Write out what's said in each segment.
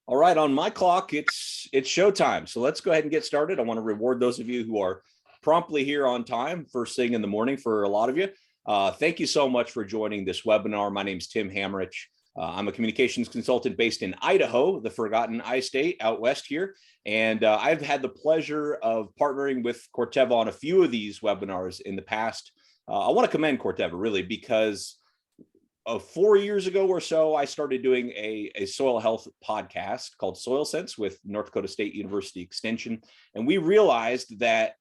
All right, on my clock, it's showtime. So let's go ahead and get started. I want to reward those of you who are promptly here on time, first thing in the morning for a lot of you. Thank you so much for joining this webinar. My name is Tim Hamrich. I'm a communications consultant based in Idaho, the Forgotten I State out west here. And I've had the pleasure of partnering with Corteva on a few of these webinars in the past. I want to commend Corteva really because 4 years ago or so, I started doing a soil health podcast called Soil Sense with North Dakota State University Extension. And we realized that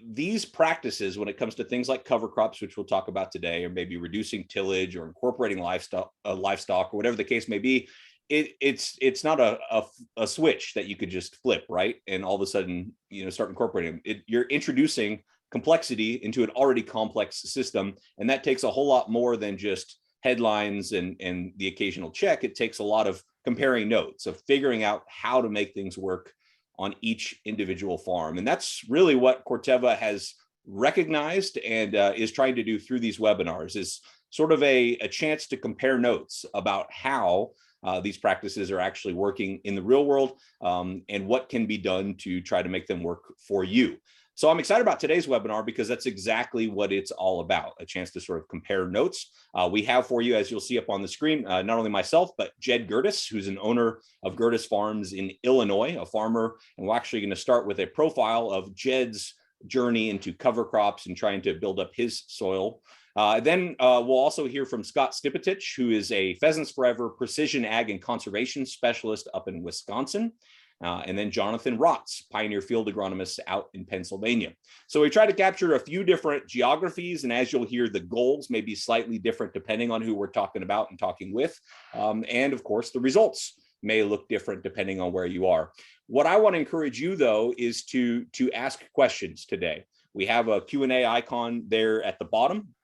these practices, when it comes to things like cover crops, which we'll talk about today, or maybe reducing tillage or incorporating livestock or whatever the case may be, it's not a switch that you could just flip, right? And all of a sudden, start incorporating it. You're introducing complexity into an already complex system. And that takes a whole lot more than just headlines and the occasional check. It takes a lot of comparing notes, of figuring out how to make things work on each individual farm. And that's really what Corteva has recognized and is trying to do through these webinars, is sort of a chance to compare notes about how these practices are actually working in the real world and what can be done to try to make them work for you. So I'm excited about today's webinar because that's exactly what it's all about, a chance to sort of compare notes. We have for you, as you'll see up on the screen, not only myself, but Jed Gertis, who's an owner of Gertis Farms in Illinois, a farmer. And we're actually going to start with a profile of Jed's journey into cover crops and trying to build up his soil. Then we'll also hear from Scott Stipetich, who is a Pheasants Forever precision ag and conservation specialist up in Wisconsin. And then Jonathan Rotz, pioneer field agronomist out in Pennsylvania. So we try to capture a few different geographies, and as you'll hear, the goals may be slightly different depending on who we're talking about and talking with. And of course, the results may look different depending on where you are. What I want to encourage you, though, is to ask questions today. We have a Q&A icon there at the bottom.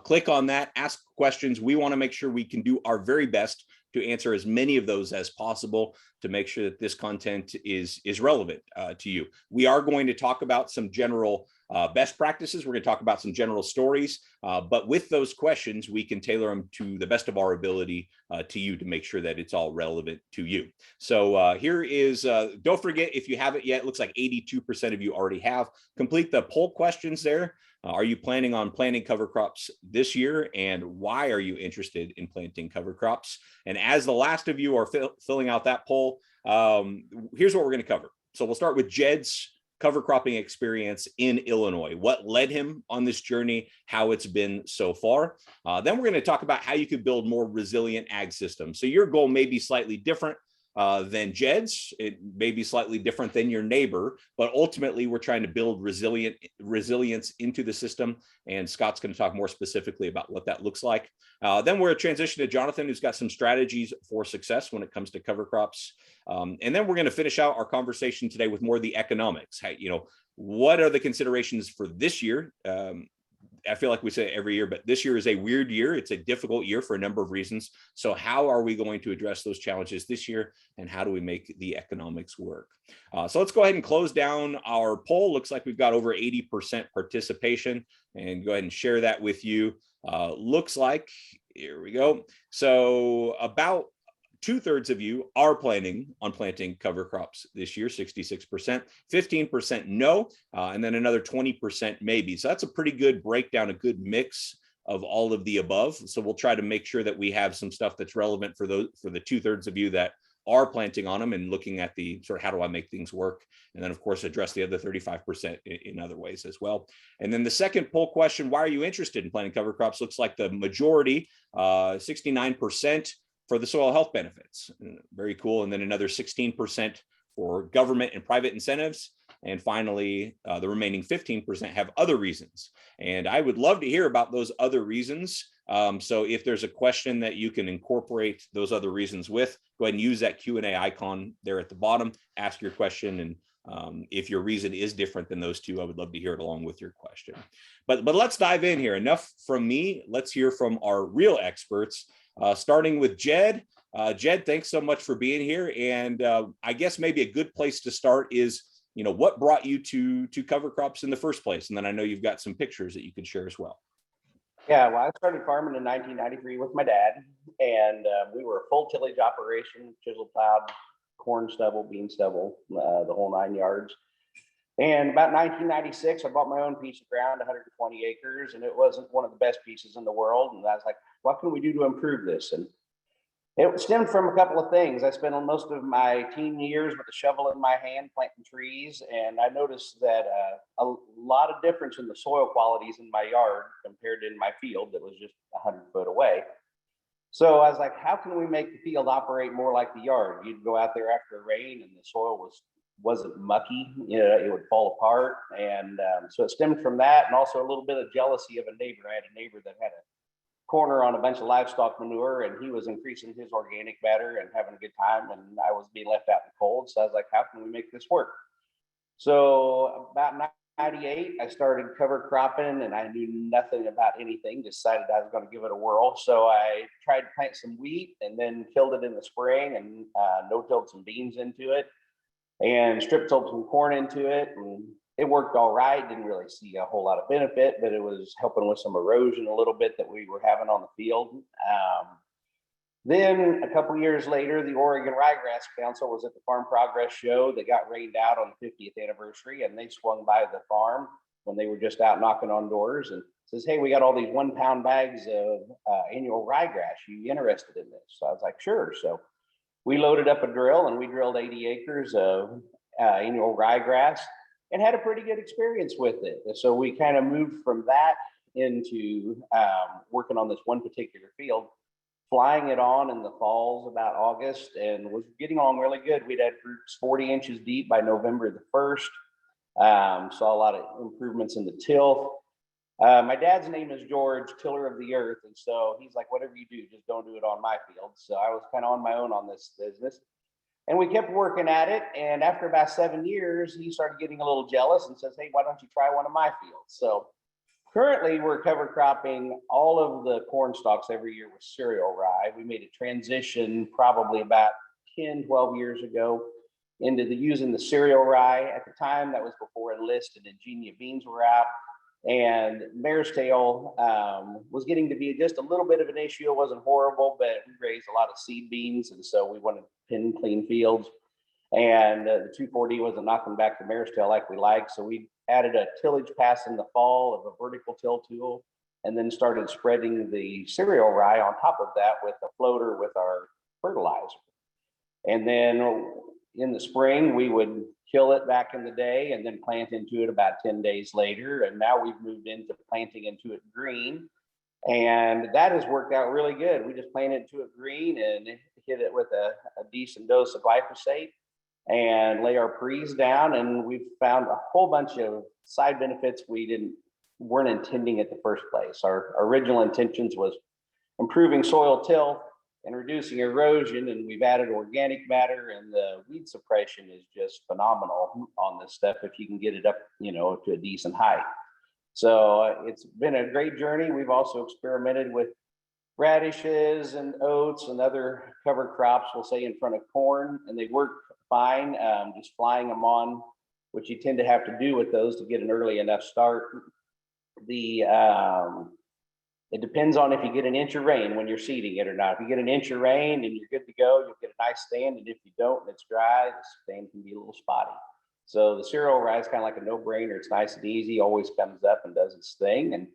Click on that, ask questions. We want to make sure we can do our very best to answer as many of those as possible to make sure that this content is relevant to you. We are going to talk about some general best practices. We're going to talk about some general stories, but with those questions, we can tailor them to the best of our ability to you to make sure that it's all relevant to you. So here is, don't forget, if you haven't yet, it looks like 82% of you already have. Complete the poll questions there. Are you planning on planting cover crops this year? And why are you interested in planting cover crops? And as the last of you are filling out that poll, here's what we're going to cover. So we'll start with Jed's cover cropping experience in Illinois, what led him on this journey, how it's been so far. Then we're going to talk about how you could build more resilient ag systems. So your goal may be slightly different than Jed's. It may be slightly different than your neighbor, but ultimately we're trying to build resilience into the system. And Scott's going to talk more specifically about what that looks like. Then we're transition to Jonathan, who's got some strategies for success when it comes to cover crops. And then we're going to finish out our conversation today with more of the economics. What are the considerations for this year? I feel like we say it every year, but this year is a weird year. It's a difficult year for a number of reasons. So how are we going to address those challenges this year? And how do we make the economics work? So let's go ahead and close down our poll. Looks like we've got over 80% participation, and go ahead and share that with you. Looks like, here we go. So about 2/3 of you are planning on planting cover crops this year, 66%, 15% no, and then another 20% maybe. So that's a pretty good breakdown, a good mix of all of the above. So we'll try to make sure that we have some stuff that's relevant for the 2/3 of you that are planting on them and looking at the sort of how do I make things work, and then of course address the other 35% in other ways as well. And then the second poll question, why are you interested in planting cover crops? Looks like the majority, 69%, for the soil health benefits. Very cool. And then another 16% for government and private incentives. And finally, the remaining 15% have other reasons. And I would love to hear about those other reasons. So if there's a question that you can incorporate those other reasons with, go ahead and use that Q&A icon there at the bottom, ask your question. And if your reason is different than those two, I would love to hear it along with your question. But let's dive in here. Enough from me. Let's hear from our real experts. Starting with Jed. Jed, thanks so much for being here. And I guess maybe a good place to start is, what brought you to cover crops in the first place? And then I know you've got some pictures that you can share as well. Yeah, well, I started farming in 1993 with my dad, and we were a full tillage operation, chisel plowed, corn stubble, bean stubble, the whole 9 yards. And about 1996, I bought my own piece of ground, 120 acres, and it wasn't one of the best pieces in the world. And I was like, what can we do to improve this? And it stemmed from a couple of things. I spent most of my teen years with a shovel in my hand planting trees, and I noticed that a lot of difference in the soil qualities in my yard compared to in my field that was just 100 foot away. So I was like, how can we make the field operate more like the yard? You'd go out there after a rain and the soil wasn't mucky, it would fall apart. And so it stemmed from that, and also a little bit of jealousy of a neighbor. I had a neighbor that had a corner on a bunch of livestock manure, and he was increasing his organic matter and having a good time, and I was being left out in the cold. So I was like, how can we make this work? So about 98, I started cover cropping, and I knew nothing about anything, decided I was going to give it a whirl. So I tried to plant some wheat and then killed it in the spring, and no-tilled some beans into it, and strip-tilled some corn into it, and it worked all right. Didn't really see a whole lot of benefit, but it was helping with some erosion a little bit that we were having on the field. Then a couple years later, the Oregon Ryegrass Council was at the Farm Progress Show that got rained out on the 50th anniversary, and they swung by the farm when they were just out knocking on doors and says, hey, we got all these 1 pound bags of annual ryegrass. You interested in this? So I was like, sure. So we loaded up a drill and we drilled 80 acres of annual ryegrass and had a pretty good experience with it. So we kind of moved from that into working on this one particular field, flying it on in the falls about August, and was getting along really good. We'd had fruits 40 inches deep by November the 1st. Saw a lot of improvements in the tilth. My dad's name is George, tiller of the earth. And so he's like, whatever you do, just don't do it on my field. So I was kind of on my own on this business. And we kept working at it. And after about 7 years, he started getting a little jealous and says, hey, why don't you try one of my fields? So currently we're cover cropping all of the corn stalks every year with cereal rye. We made a transition probably about 10, 12 years ago into using the cereal rye. At the time, that was before Enlist and Ingenia beans were out. And mare's tail was getting to be just a little bit of an issue. It wasn't horrible, but we raised a lot of seed beans, and so we wanted pin clean fields. And the 2,4-D wasn't knocking back the mare's tail like we like, so we added a tillage pass in the fall of a vertical till tool, and then started spreading the cereal rye on top of that with a floater with our fertilizer. And then in the spring, we would kill it back in the day and then plant into it about 10 days later. And now we've moved into planting into it green. And that has worked out really good. We just planted into it green and hit it with a decent dose of glyphosate and lay our pre's down. And we've found a whole bunch of side benefits we weren't intending at the first place. Our original intentions was improving soil tilth and reducing erosion, and we've added organic matter, and the weed suppression is just phenomenal on this stuff if you can get it up, to a decent height. So it's been a great journey. We've also experimented with radishes and oats and other cover crops, we'll say, in front of corn, and they work fine. Just flying them on, which you tend to have to do with those to get an early enough start. It depends on if you get an inch of rain when you're seeding it or not. If you get an inch of rain and you're good to go, you'll get a nice stand. And if you don't and it's dry, the stand can be a little spotty. So the cereal rye is kind of like a no-brainer. It's nice and easy, always comes up and does its thing. And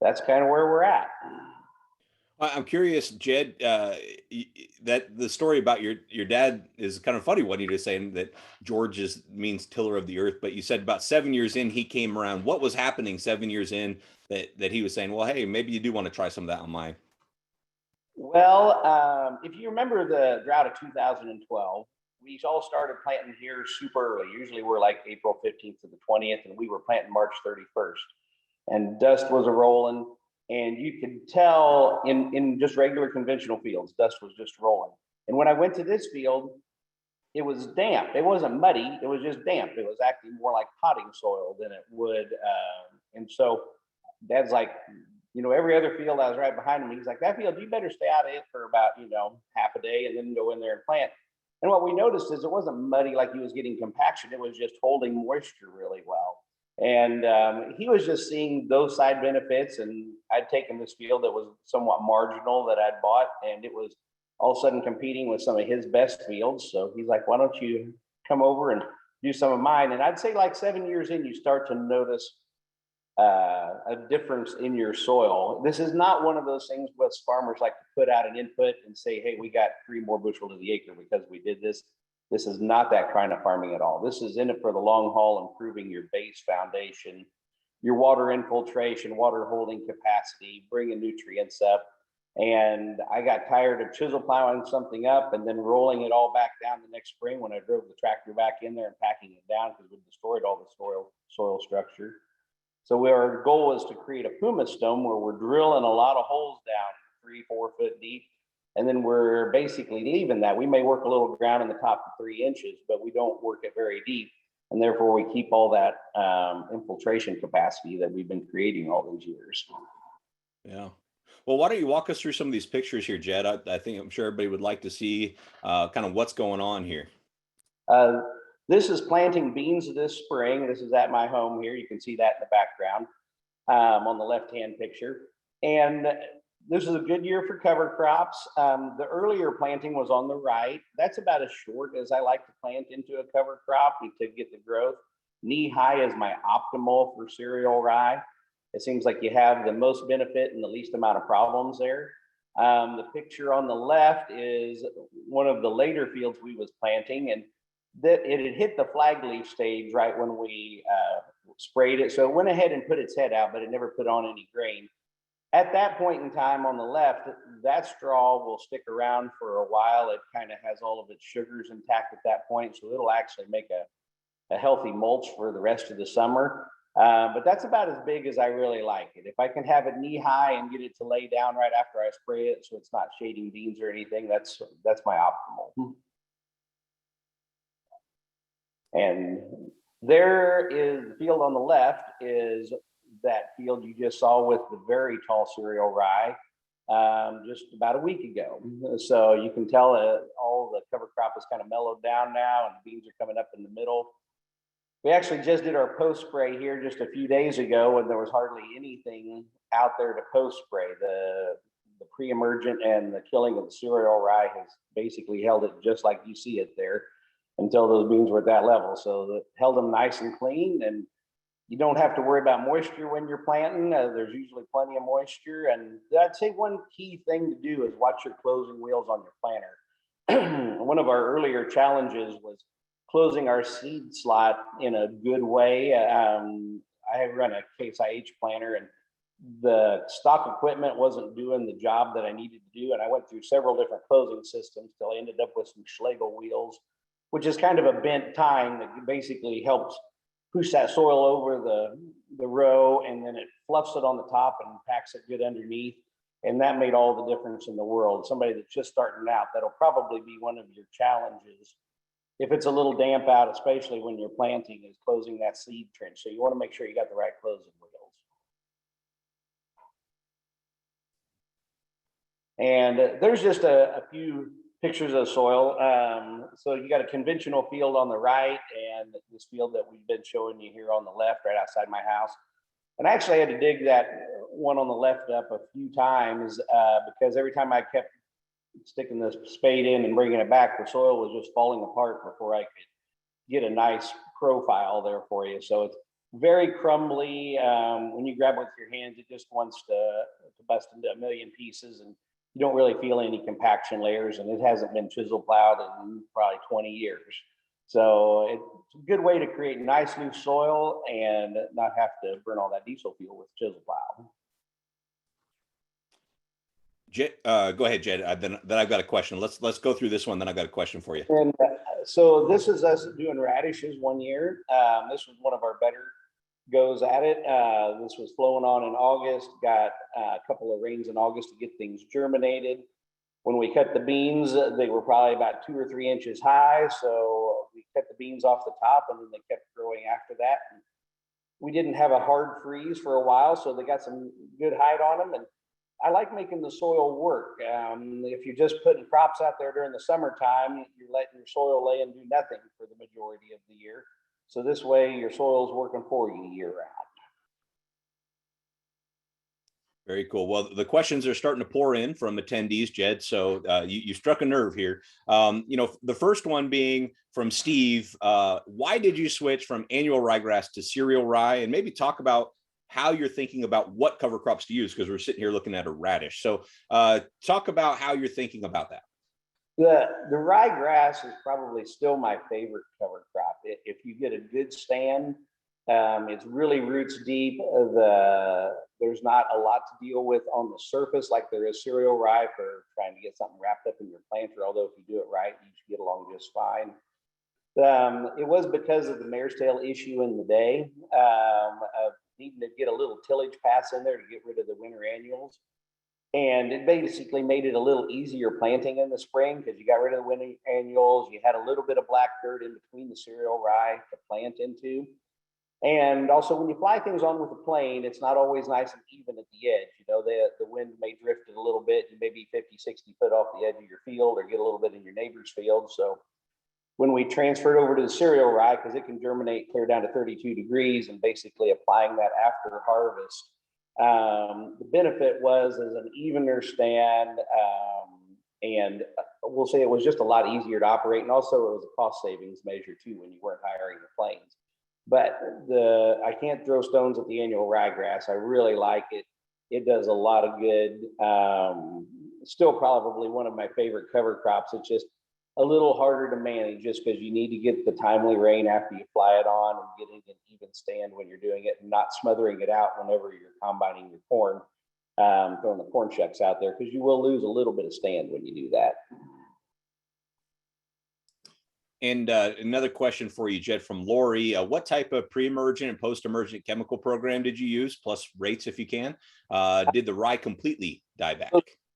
that's kind of where we're at. I'm curious, Jed, that the story about your dad is kind of funny. What you just saying that George means tiller of the earth, but you said about 7 years in, he came around. What was happening 7 years in that he was saying, well, hey, maybe you do want to try some of that on mine? Well, if you remember the drought of 2012, we all started planting here super early. Usually we're like April 15th to the 20th, and we were planting March 31st. And dust was a-rolling. And you could tell in just regular conventional fields, dust was just rolling. And when I went to this field, it was damp. It wasn't muddy. It was just damp. It was actually more like potting soil than it would. And so Dad's like, every other field I was right behind him. He's like, that field, you better stay out of it for about, half a day and then go in there and plant. And what we noticed is it wasn't muddy like he was getting compaction. It was just holding moisture really well. And he was just seeing those side benefits, and I'd taken this field that was somewhat marginal that I'd bought, and it was all of a sudden competing with some of his best fields. So he's like, why don't you come over and do some of mine? And I'd say like 7 years in, you start to notice a difference in your soil. This is not one of those things where farmers like to put out an input and say, hey, we got 3 more bushel to the acre because we did this. This is not that kind of farming at all. This is in it for the long haul, improving your base foundation, your water infiltration, water holding capacity, bringing nutrients up. And I got tired of chisel plowing something up and then rolling it all back down the next spring when I drove the tractor back in there and packing it down because we destroyed all the soil structure. So our goal is to create a pumice dome where we're drilling a lot of holes down 3-4 foot deep. And then we're basically leaving that. We may work a little ground in the top of 3 inches, but we don't work it very deep. And therefore we keep all that infiltration capacity that we've been creating all these years. Yeah. Well, why don't you walk us through some of these pictures here, Jed? I'm sure everybody would like to see kind of what's going on here. This is planting beans this spring. This is at my home here. You can see that in the background on the left-hand picture. And this is a good year for cover crops. The earlier planting was on the right. That's about as short as I like to plant into a cover crop to get the growth. Knee high is my optimal for cereal rye. It seems like you have the most benefit and the least amount of problems there. The picture on the left is one of the later fields we was planting, and that it had hit the flag leaf stage right when we sprayed it. So it went ahead and put its head out, but it never put on any grain. At that point in time on the left, that straw will stick around for a while. It kind of has all of its sugars intact at that point. So it'll actually make a healthy mulch for the rest of the summer. But that's about as big as I really like it. If I can have it knee high and get it to lay down right after I spray it so it's not shading beans or anything, that's my optimal. And there is the field on the left is that field you just saw with the very tall cereal rye just about a week ago. So you can tell all the cover crop is kind of mellowed down now and the beans are coming up in the middle. We actually just did our post spray here just a few days ago when there was hardly anything out there to post spray. The pre-emergent and the killing of the cereal rye has basically held it just like you see it there until those beans were at that level. So that held them nice and clean, and you don't have to worry about moisture when you're planting. There's usually plenty of moisture. And I'd say one key thing to do is watch your closing wheels on your planter. One of our earlier challenges was closing our seed slot in a good way. I have run a Case IH planter and the stock equipment wasn't doing the job that I needed to do. And I went through several different closing systems till I ended up with some Schlegel wheels, which is kind of a bent tine that basically helps push that soil over the row, and then it fluffs it on the top and packs it good underneath. And that made all the difference in the world. Somebody that's just starting out, that'll probably be one of your challenges. If it's a little damp out, especially when you're planting, is closing that seed trench. So you want to make sure you got the right closing wheels. And there's just a few pictures of soil. So you got a conventional field on the right and this field that we've been showing you here on the left, right outside my house. And I actually had to dig that one on the left up a few times because every time I kept sticking the spade in and bringing it back, the soil was just falling apart before I could get a nice profile there for you. So it's very crumbly. When you grab it with your hands, it just wants to bust into a million pieces, and you don't really feel any compaction layers, and it hasn't been chisel plowed in probably 20 years. So it's a good way to create nice new soil and not have to burn all that diesel fuel with chisel plow. Go ahead, Jed. Then I've got a question. Let's go through this one. Then I've got a question for you. And so this is us doing radishes one year. This was one of our better goes at it. This was flowing on in August. Got a couple of rains in August to get things germinated. When we cut the beans, they were probably about 2 or 3 inches high. So we cut the beans off the top, and then they kept growing after that. And we didn't have a hard freeze for a while, so they got some good height on them. And I like making the soil work. If you're just putting crops out there during the summertime, you're letting your soil lay and do nothing for the majority of the year. So this way your soil is working for you year round. Very cool. Well, the questions are starting to pour in from attendees, Jed. So you struck a nerve here. The first one being from Steve. Why did you switch from annual ryegrass to cereal rye? And maybe talk about how you're thinking about what cover crops to use, because we're sitting here looking at a radish. So talk about how you're thinking about that. The ryegrass is probably still my favorite cover crop. If you get a good stand, it's really roots deep. There's not a lot to deal with on the surface like there is cereal rye for trying to get something wrapped up in your planter. Although if you do it right, you should get along just fine. It was because of the mare's tail issue in the day, of needing to get a little tillage pass in there to get rid of the winter annuals. And it basically made it a little easier planting in the spring because you got rid of the winter annuals. You had a little bit of black dirt in between the cereal rye to plant into. And also, when you fly things on with a plane, it's not always nice and even at the edge. The wind may drift it a little bit. You may be 50, 60 foot off the edge of your field or get a little bit in your neighbor's field. So when we transferred over to the cereal rye, because it can germinate clear down to 32 degrees and basically applying that after harvest, the benefit was as an evener stand, and we'll say it was just a lot easier to operate. And also it was a cost savings measure too when you weren't hiring the planes. But I can't throw stones at the annual ryegrass. I really like it. It does a lot of good. Still probably one of my favorite cover crops. It's just a little harder to manage just because you need to get the timely rain after you fly it on and getting an even stand when you're doing it and not smothering it out whenever you're combining your corn, throwing the corn shucks out there, because you will lose a little bit of stand when you do that. And another question for you, Jed, from Lori. What type of pre-emergent and post-emergent chemical program did you use, plus rates if you can? Did the rye completely die back?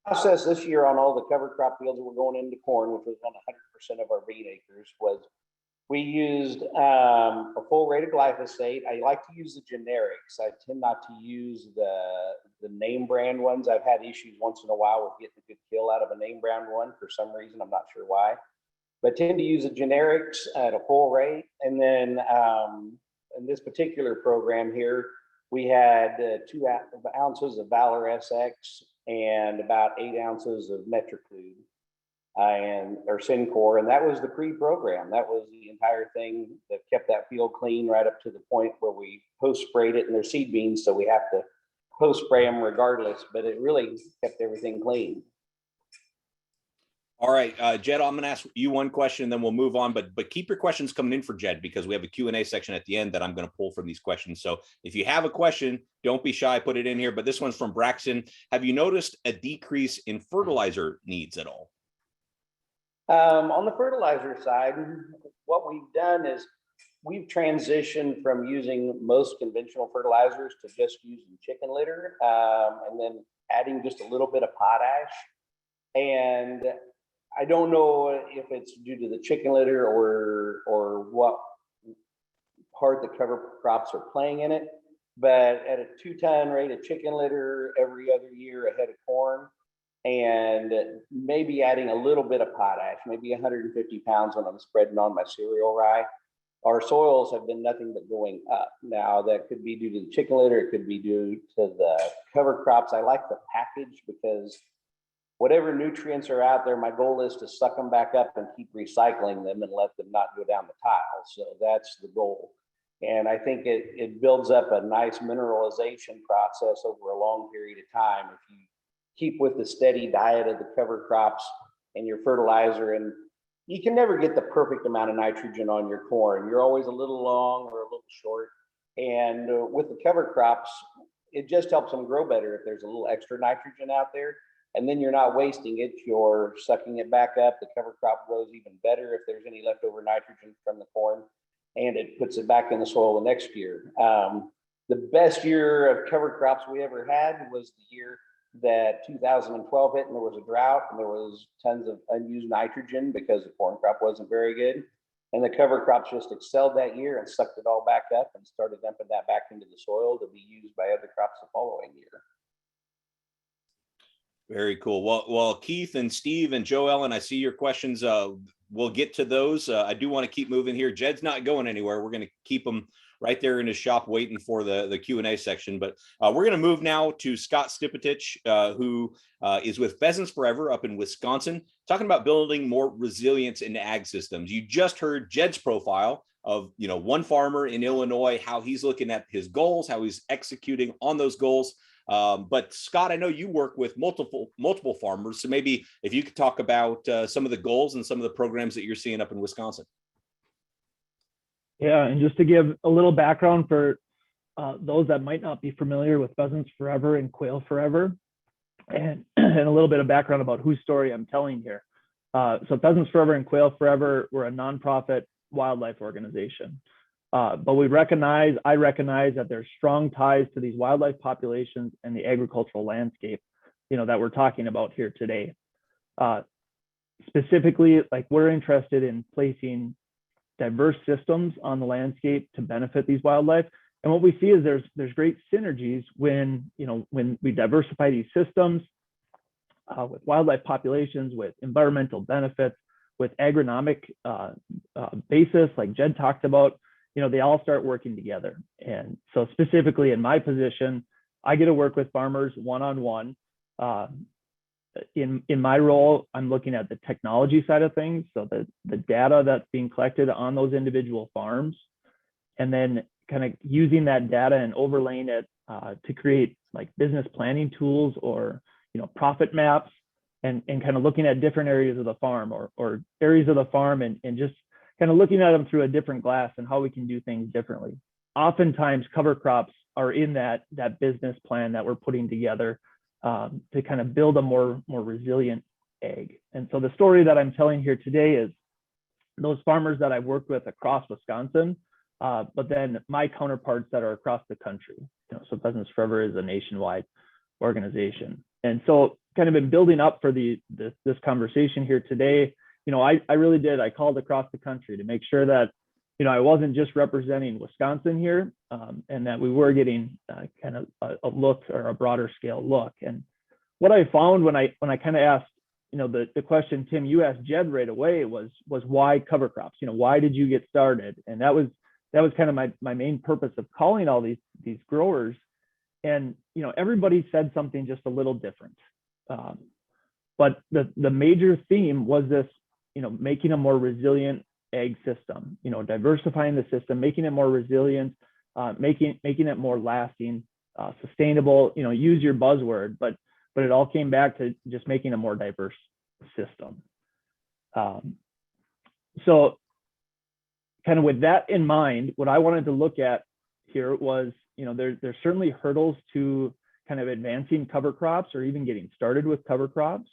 Process this year on all the cover crop fields that were going into corn, which was on 100% of our bean acres, was we used a full rate of glyphosate. I like to use the generics. I tend not to use the name brand ones. I've had issues once in a while with getting a good kill out of a name brand one for some reason. I'm not sure why, but tend to use the generics at a full rate. And then in this particular program here, we had 2 ounces of Valor SX and about 8 ounces of Metriclude or Syncor, and that was the pre-program. That was the entire thing that kept that field clean right up to the point where we post-sprayed it, and they're seed beans, so we have to post-spray them regardless, but it really kept everything clean. All right, Jed, I'm going to ask you one question, then we'll move on. But keep your questions coming in for Jed, because we have a Q&A section at the end that I'm going to pull from these questions. So if you have a question, don't be shy, put it in here. But this one's from Braxton. Have you noticed a decrease in fertilizer needs at all? On the fertilizer side, what we've done is we've transitioned from using most conventional fertilizers to just using chicken litter, and then adding just a little bit of potash. And I don't know if it's due to the chicken litter or what part the cover crops are playing in it, but at a 2-ton rate of chicken litter every other year ahead of corn, and maybe adding a little bit of potash, maybe 150 pounds when I'm spreading on my cereal rye, our soils have been nothing but going up. Now that could be due to the chicken litter, it could be due to the cover crops. I like the package because whatever nutrients are out there, my goal is to suck them back up and keep recycling them and let them not go down the tile. So that's the goal. And I think it builds up a nice mineralization process over a long period of time if you keep with the steady diet of the cover crops and your fertilizer. And you can never get the perfect amount of nitrogen on your corn. You're always a little long or a little short. And with the cover crops, it just helps them grow better if there's a little extra nitrogen out there. And then you're not wasting it, you're sucking it back up. The cover crop grows even better if there's any leftover nitrogen from the corn, and it puts it back in the soil the next year. The best year of cover crops we ever had was the year that 2012 hit, and there was a drought, and there was tons of unused nitrogen because the corn crop wasn't very good. And the cover crops just excelled that year and sucked it all back up and started dumping that back into the soil to be used by other crops the following year. Very cool. Well, Keith and Steve and Joe Ellen, I see your questions we'll get to those. I do want to keep moving here. Jed's not going anywhere. We're going to keep him right there in his shop waiting for the Q&A section. But we're going to move now to Scott Stipetich, who is with Pheasants Forever up in Wisconsin, talking about building more resilience in ag systems. You just heard Jed's profile of, one farmer in Illinois, how he's looking at his goals, how he's executing on those goals. But Scott, I know you work with multiple farmers, so maybe if you could talk about some of the goals and some of the programs that you're seeing up in Wisconsin. Yeah, and just to give a little background for those that might not be familiar with Pheasants Forever and Quail Forever, and a little bit of background about whose story I'm telling here. So Pheasants Forever and Quail Forever, we're a nonprofit wildlife organization. But I recognize that there's strong ties to these wildlife populations and the agricultural landscape, that we're talking about here today. Specifically, like, we're interested in placing diverse systems on the landscape to benefit these wildlife. And what we see is there's great synergies when we diversify these systems with wildlife populations, with environmental benefits, with agronomic basis, like Jed talked about. They all start working together. And so specifically in my position, I get to work with farmers one-on-one. In my role, I'm looking at the technology side of things, so the data that's being collected on those individual farms, and then kind of using that data and overlaying it to create like business planning tools or profit maps, and kind of looking at different areas of the farm or areas of the farm and just kind of looking at them through a different glass and how we can do things differently. Oftentimes cover crops are in that business plan that we're putting together to kind of build a more resilient ag. And so the story that I'm telling here today is those farmers that I've worked with across Wisconsin, but then my counterparts that are across the country. So Pheasants Forever is a nationwide organization. And so kind of been building up for this conversation here today. I really did. I called across the country to make sure that, I wasn't just representing Wisconsin here, and that we were getting kind of a look, or a broader scale look. And what I found when I kind of asked, the question, Tim, you asked Jed right away was why cover crops? Why did you get started? And that was kind of my main purpose of calling all these growers. And everybody said something just a little different. But the major theme was this, making a more resilient ag system, diversifying the system, making it more resilient, making it more lasting, sustainable, use your buzzword, but it all came back to just making a more diverse system. So kind of with that in mind, what I wanted to look at here was, there's certainly hurdles to kind of advancing cover crops or even getting started with cover crops.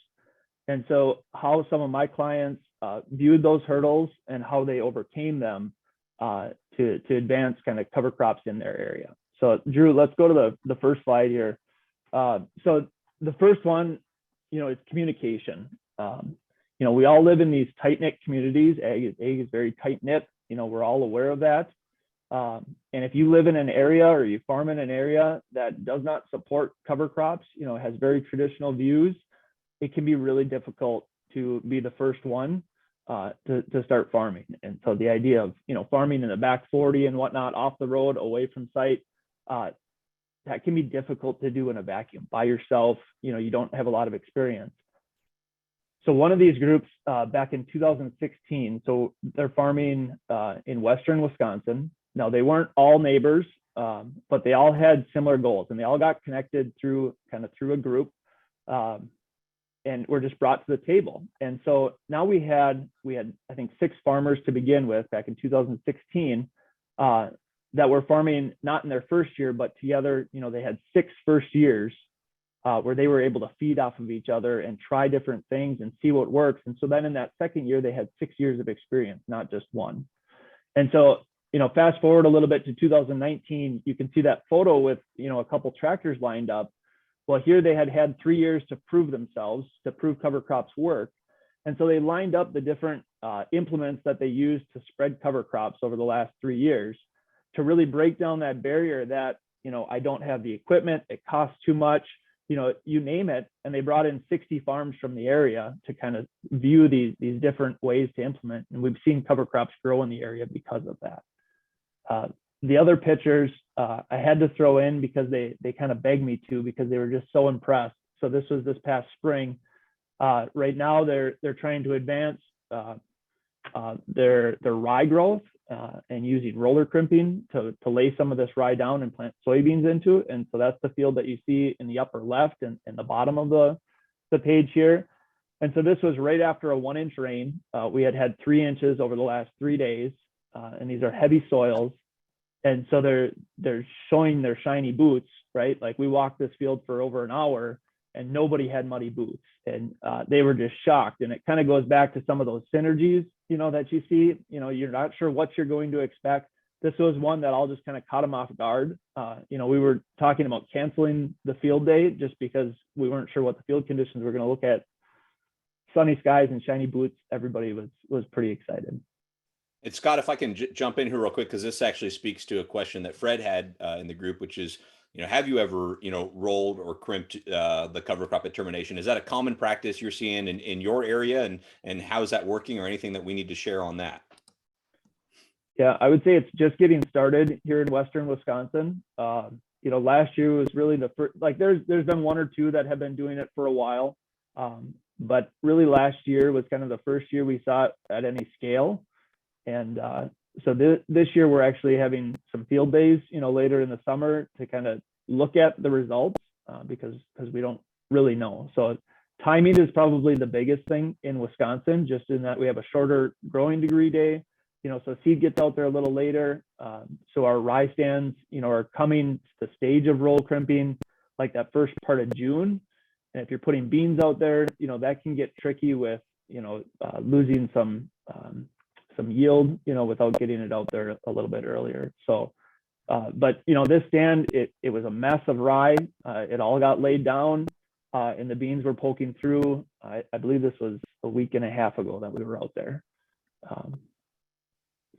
And so how some of my clients viewed those hurdles and how they overcame them to advance kind of cover crops in their area. So Drew, let's go to the first slide here. So the first one, is communication. We all live in these tight-knit communities. Ag is very tight-knit. We're all aware of that. And if you live in an area or you farm in an area that does not support cover crops, has very traditional views, it can be really difficult to be the first one to start farming. And so the idea of, farming in the back 40 and whatnot, off the road, away from site, that can be difficult to do in a vacuum by yourself. You don't have a lot of experience. So one of these groups back in 2016, so they're farming in Western Wisconsin. Now, they weren't all neighbors, but they all had similar goals, and they all got connected through a group, and were just brought to the table. And so now we had I think 6 farmers to begin with back in 2016 that were farming not in their first year, but together. They had 6 first years where they were able to feed off of each other and try different things and see what works. And so then in that second year, they had 6 years of experience, not just one. And so, fast forward a little bit to 2019, you can see that photo with, a couple tractors lined up. Well, here they had 3 years to prove themselves, to prove cover crops work. And so they lined up the different implements that they used to spread cover crops over the last 3 years to really break down that barrier that, I don't have the equipment, it costs too much, you name it, and they brought in 60 farms from the area to kind of view these different ways to implement. And we've seen cover crops grow in the area because of that. The other pictures I had to throw in because they kind of begged me to, because they were just so impressed. So this was this past spring. Right now they're trying to advance their rye growth and using roller crimping to lay some of this rye down and plant soybeans into. And so that's the field that you see in the upper left and the bottom of the page here. And so this was right after a 1-inch rain. We had 3 inches over the last 3 days, and these are heavy soils. And so they're showing their shiny boots, right? Like, we walked this field for over an hour and nobody had muddy boots, and they were just shocked. And it kind of goes back to some of those synergies, that you see. You're not sure what you're going to expect. This was one that all just kind of caught them off guard. We were talking about canceling the field day just because we weren't sure what the field conditions were going to look at. Sunny skies and shiny boots, everybody was pretty excited. And Scott, if I can jump in here real quick, because this actually speaks to a question that Fred had in the group, which is, have you ever, rolled or crimped the cover crop at termination? Is that a common practice you're seeing in your area, and how is that working, or anything that we need to share on that? Yeah, I would say it's just getting started here in Western Wisconsin. Last year was really the first, like, there's been 1 or 2 that have been doing it for a while. But really last year was kind of the first year we saw it at any scale. And so this year we're actually having some field days, later in the summer to kind of look at the results because we don't really know. So timing is probably the biggest thing in Wisconsin, just in that we have a shorter growing degree day, so seed gets out there a little later. So our rye stands, are coming to the stage of roll crimping like that first part of June. And if you're putting beans out there, that can get tricky with, losing some yield, without getting it out there a little bit earlier. So, but this stand, it was a mess of rye. It all got laid down, and the beans were poking through. I believe this was a week and a half ago that we were out there.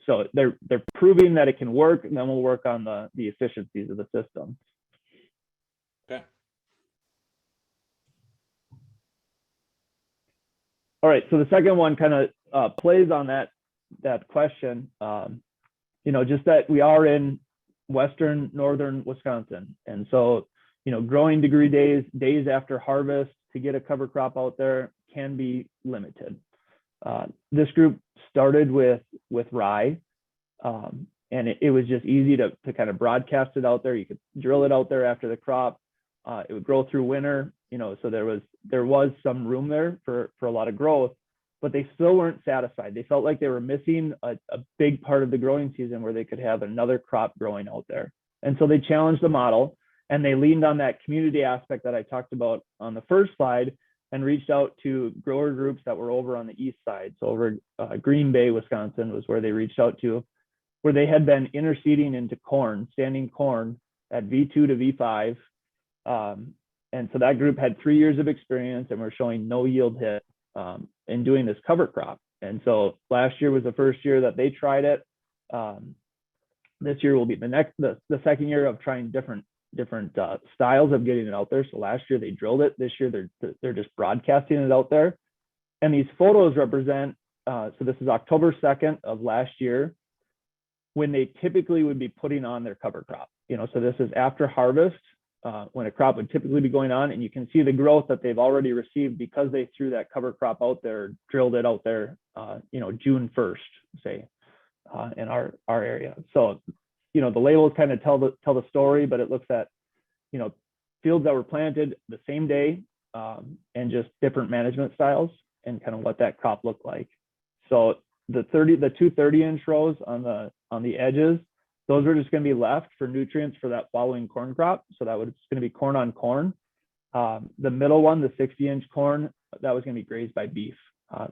So they're proving that it can work, and then we'll work on the efficiencies of the system. Okay. All right. So the second one kind of plays on that question. Just that we are in Western northern Wisconsin, and so growing degree days after harvest to get a cover crop out there can be limited. This group started with rye, and it was just easy to kind of broadcast it out there. You could drill it out there after the crop. It would grow through winter, so there was some room there for a lot of growth, but they still weren't satisfied. They felt like they were missing a big part of the growing season where they could have another crop growing out there. And so they challenged the model, and they leaned on that community aspect that I talked about on the first slide, and reached out to grower groups that were over on the east side. So over Green Bay, Wisconsin was where they reached out to, where they had been interseeding into corn, standing corn at V2 to V5. And so that group had 3 years of experience and were showing no yield hit in doing this cover crop. And so last year was the first year that they tried it. This year will be the second year of trying different styles of getting it out there. So last year they drilled it. This year they're just broadcasting it out there. And these photos represent, so this is October 2nd of last year, when they typically would be putting on their cover crop. So this is after harvest, when a crop would typically be going on, and you can see the growth that they've already received because they threw that cover crop out there, drilled it out there, June 1st, say, in our area. So, the labels kind of tell the story, but it looks at, fields that were planted the same day, and just different management styles and kind of what that crop looked like. So the 2 30-inch rows on the edges, those are just going to be left for nutrients for that following corn crop. So it's going to be corn on corn. The middle one, the 60-inch corn, that was going to be grazed by beef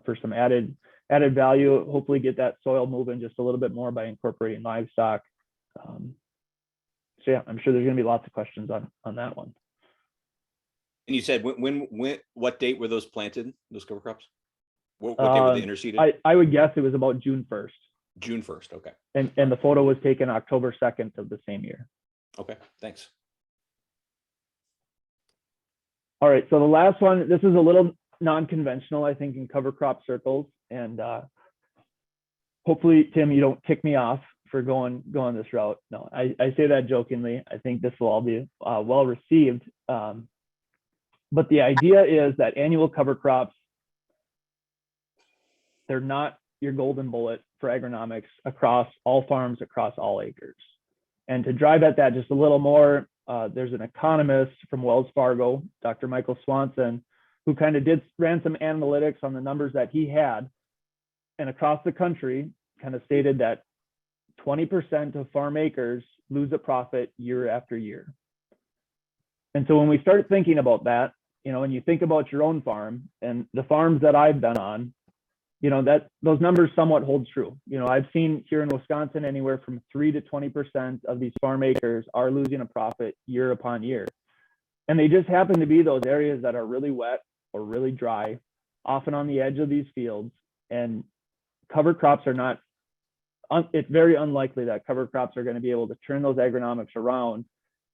for some added value. Hopefully get that soil moving just a little bit more by incorporating livestock. So yeah, I'm sure there's going to be lots of questions on that one. And you said what date were those planted, those cover crops? What date were they interseeded? I would guess it was about June 1st. June 1st. Okay. And the photo was taken October 2nd of the same year. Okay. Thanks. All right, so the last one, this is a little non-conventional, I think, in cover crop circles, and hopefully, Tim, you don't kick me off for going this route. No, I say that jokingly. I think this will all be well received. But the idea is that annual cover crops, they're not your golden bullet for agronomics across all farms, across all acres. And to drive at that just a little more, there's an economist from Wells Fargo, Dr. Michael Swanson, who kind of ran some analytics on the numbers that he had, and across the country kind of stated that 20% of farm acres lose a profit year after year. And so when we start thinking about that, and you think about your own farm and the farms that I've been on, that those numbers somewhat hold true. I've seen here in Wisconsin anywhere from 3 to 20% of these farm acres are losing a profit year upon year. And they just happen to be those areas that are really wet or really dry, often on the edge of these fields. And cover crops are not, it's very unlikely that cover crops are going to be able to turn those agronomics around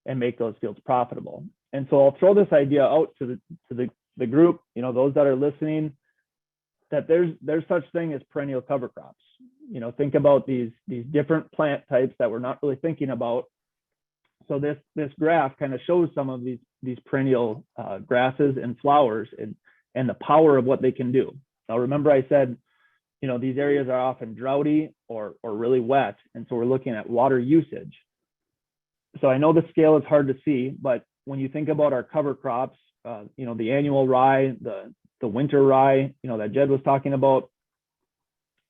and make those fields profitable. And so I'll throw this idea out to the group, those that are listening, that there's such thing as perennial cover crops. Think about these different plant types that we're not really thinking about. So this graph kind of shows some of these perennial grasses and flowers and the power of what they can do. Now, remember I said, these areas are often droughty or really wet. And so we're looking at water usage. So I know the scale is hard to see, but when you think about our cover crops, the annual rye, the winter rye, that Jed was talking about,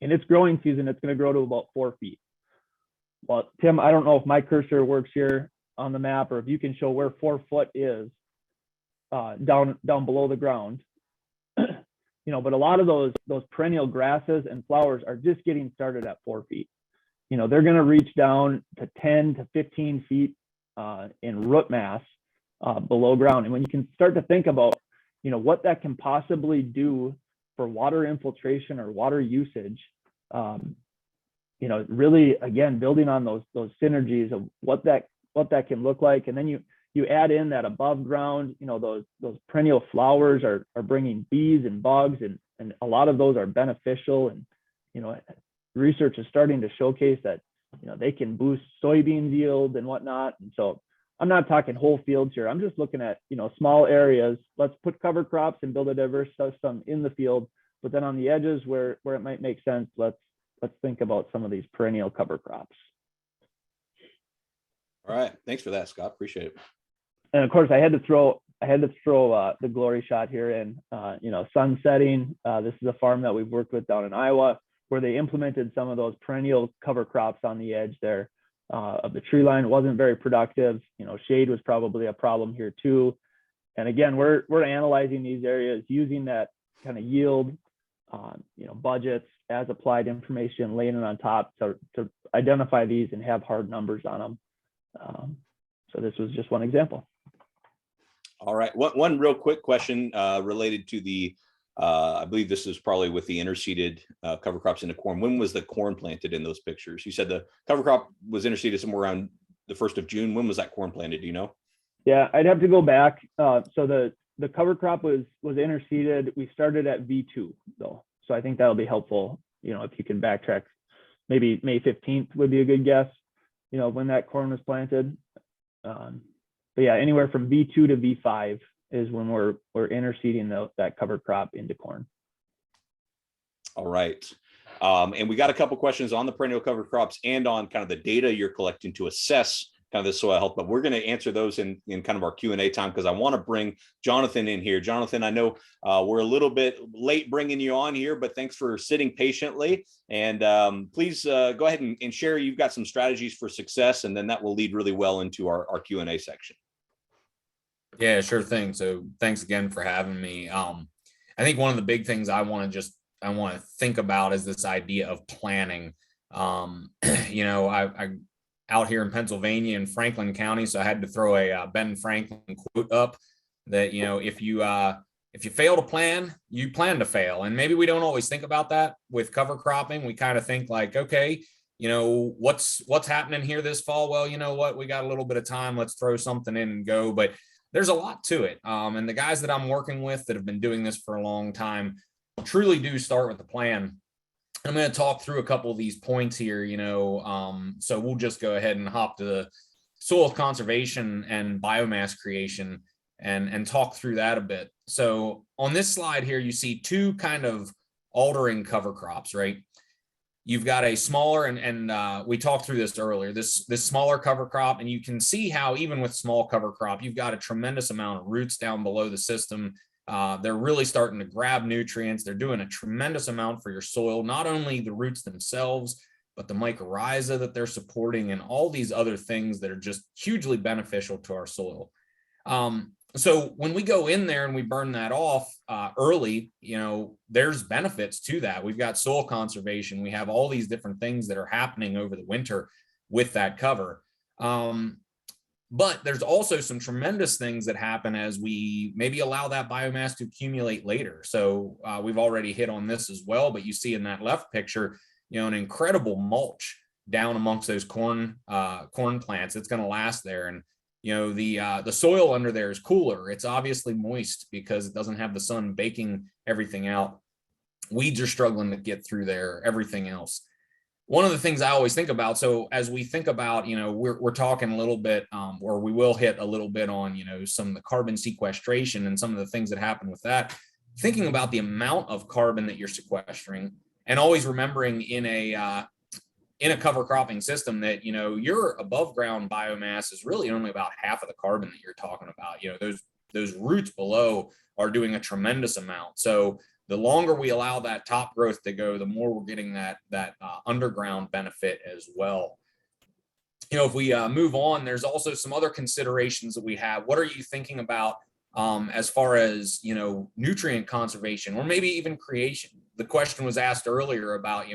in its growing season, it's going to grow to about 4 feet. Well, Tim, I don't know if my cursor works here on the map or if you can show where 4 foot is down below the ground. But a lot of those perennial grasses and flowers are just getting started at 4 feet. They're going to reach down to 10 to 15 feet in root mass below ground. And when you can start to think about, what that can possibly do for water infiltration or water usage, really, again, building on those synergies of what that can look like. And then you add in that above ground, those perennial flowers are bringing bees and bugs, and a lot of those are beneficial. And, research is starting to showcase that, they can boost soybean yield and whatnot. And so I'm not talking whole fields here. I'm just looking at, small areas. Let's put cover crops and build a diverse system in the field. But then on the edges where it might make sense, let's think about some of these perennial cover crops. All right. Thanks for that, Scott. Appreciate it. And of course, I had to throw the glory shot here in, sun setting. This is a farm that we've worked with down in Iowa, where they implemented some of those perennial cover crops on the edge there of the tree line. It wasn't very productive. Shade was probably a problem here too. And again, we're analyzing these areas using that kind of yield, budgets, as applied information, laying it on top to identify these and have hard numbers on them. So this was just one example. All right. One real quick question related to the, I believe this is probably with the interseeded cover crops into corn. When was the corn planted in those pictures? You said the cover crop was interseeded somewhere around the 1st of June. When was that corn planted? Do you know? Yeah, I'd have to go back. So the cover crop was interseeded. We started at V2 though. So I think that'll be helpful. If you can backtrack, maybe May 15th would be a good guess, when that corn was planted. But yeah, anywhere from V2 to V5 is when we're interseeding that cover crop into corn. All right. And we got a couple questions on the perennial cover crops and on kind of the data you're collecting to assess kind of the soil health, but we're going to answer those in kind of our Q&A time, because I want to bring Jonathan in here. Jonathan, I know we're a little bit late bringing you on here, but thanks for sitting patiently. And please go ahead and share. You've got some strategies for success, and then that will lead really well into our Q&A section. Yeah, sure thing. So thanks again for having me. I think one of the big things I want to think about is this idea of planning. I out here in Pennsylvania in Franklin County, so I had to throw a Ben Franklin quote up that, if you fail to plan, you plan to fail. And maybe we don't always think about that with cover cropping. We kind of think like, okay, what's happening here this fall? Well, you know what, we got a little bit of time. Let's throw something in and go. But there's a lot to it. And the guys that I'm working with that have been doing this for a long time truly do start with the plan. I'm going to talk through a couple of these points here, so we'll just go ahead and hop to the soil conservation and biomass creation and talk through that a bit. So on this slide here, you see two kind of altering cover crops, right? You've got a smaller, and we talked through this earlier, this smaller cover crop, and you can see how even with small cover crop, you've got a tremendous amount of roots down below the system. They're really starting to grab nutrients. They're doing a tremendous amount for your soil, not only the roots themselves, but the mycorrhiza that they're supporting and all these other things that are just hugely beneficial to our soil. So when we go in there and we burn that off early, there's benefits to that. We've got soil conservation. We have all these different things that are happening over the winter with that cover. But there's also some tremendous things that happen as we maybe allow that biomass to accumulate later. So we've already hit on this as well, but you see in that left picture, an incredible mulch down amongst those corn plants. It's going to last there. And the soil under there is cooler. It's obviously moist because it doesn't have the sun baking everything out. Weeds are struggling to get through there, everything else. One of the things I always think about, so as we think about, we're talking a little bit, or we will hit a little bit on, some of the carbon sequestration and some of the things that happen with that, thinking about the amount of carbon that you're sequestering, and always remembering in a cover cropping system that, your above ground biomass is really only about half of the carbon that you're talking about. Those roots below are doing a tremendous amount. So the longer we allow that top growth to go, the more we're getting that underground benefit as well. If we move on, there's also some other considerations that we have. What are you thinking about as far as, nutrient conservation or maybe even creation? The question was asked earlier about,